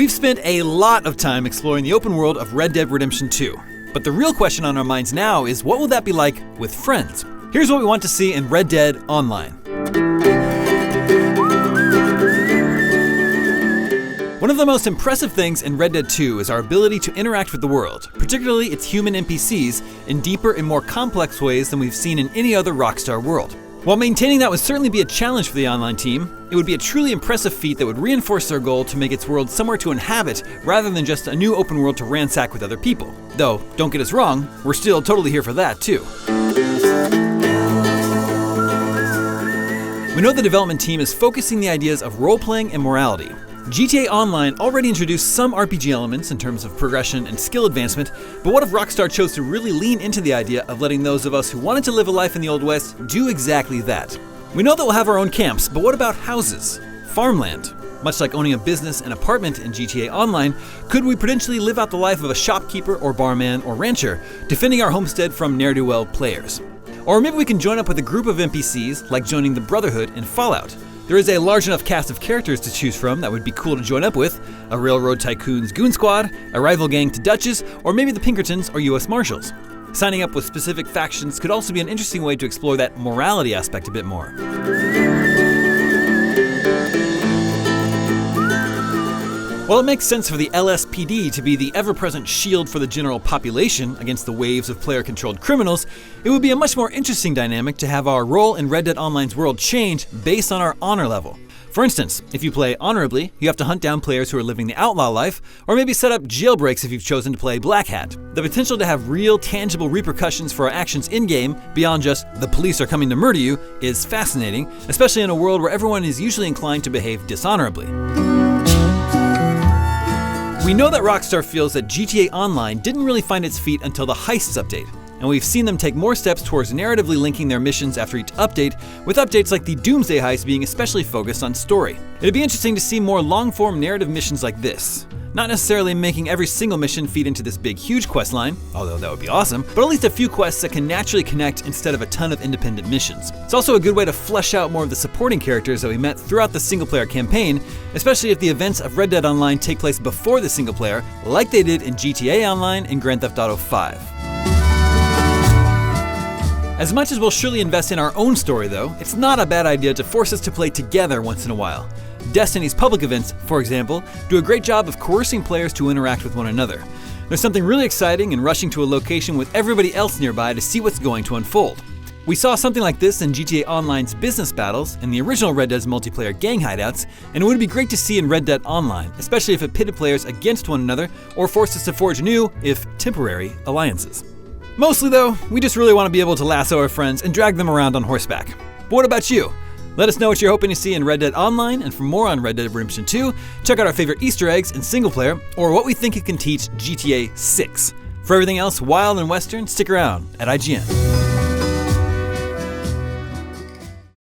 We've spent a lot of time exploring the open world of Red Dead Redemption 2, but the real question on our minds now is what will that be like with friends? Here's what we want to see in Red Dead Online. One of the most impressive things in Red Dead 2 is our ability to interact with the world, particularly its human NPCs, in deeper and more complex ways than we've seen in any other Rockstar world. While maintaining that would certainly be a challenge for the online team, it would be a truly impressive feat that would reinforce their goal to make its world somewhere to inhabit rather than just a new open world to ransack with other people. Though, don't get us wrong, we're still totally here for that too. We know the development team is focusing the ideas of role-playing and morality. GTA Online already introduced some RPG elements in terms of progression and skill advancement, but what if Rockstar chose to really lean into the idea of letting those of us who wanted to live a life in the Old West do exactly that? We know that we'll have our own camps, but what about houses? Farmland? Much like owning a business and apartment in GTA Online, could we potentially live out the life of a shopkeeper or barman or rancher, defending our homestead from ne'er-do-well players? Or maybe we can join up with a group of NPCs, like joining the Brotherhood in Fallout. There is a large enough cast of characters to choose from that would be cool to join up with: a Railroad Tycoon's Goon Squad, a rival gang to Dutch's, or maybe the Pinkertons or US Marshals. Signing up with specific factions could also be an interesting way to explore that morality aspect a bit more. While it makes sense for the LSPD to be the ever-present shield for the general population against the waves of player-controlled criminals, it would be a much more interesting dynamic to have our role in Red Dead Online's world change based on our honor level. For instance, if you play honorably, you have to hunt down players who are living the outlaw life, or maybe set up jailbreaks if you've chosen to play Black Hat. The potential to have real, tangible repercussions for our actions in-game, beyond just the police are coming to murder you, is fascinating, especially in a world where everyone is usually inclined to behave dishonorably. We know that Rockstar feels that GTA Online didn't really find its feet until the Heists update, and we've seen them take more steps towards narratively linking their missions after each update, with updates like the Doomsday Heist being especially focused on story. It'd be interesting to see more long-form narrative missions like this. Not necessarily making every single mission feed into this big, huge quest line, although that would be awesome, but at least a few quests that can naturally connect instead of a ton of independent missions. It's also a good way to flesh out more of the supporting characters that we met throughout the single-player campaign, especially if the events of Red Dead Online take place before the single player, like they did in GTA Online and Grand Theft Auto 5. As much as we'll surely invest in our own story though, it's not a bad idea to force us to play together once in a while. Destiny's public events, for example, do a great job of coercing players to interact with one another. There's something really exciting in rushing to a location with everybody else nearby to see what's going to unfold. We saw something like this in GTA Online's business battles, in the original Red Dead's multiplayer gang hideouts, and it would be great to see in Red Dead Online, especially if it pitted players against one another or forced us to forge new, if temporary, alliances. Mostly though, we just really want to be able to lasso our friends and drag them around on horseback. But what about you? Let us know what you're hoping to see in Red Dead Online, and for more on Red Dead Redemption 2, check out our favorite Easter eggs in single player, or what we think it can teach GTA 6. For everything else wild and western, stick around at IGN.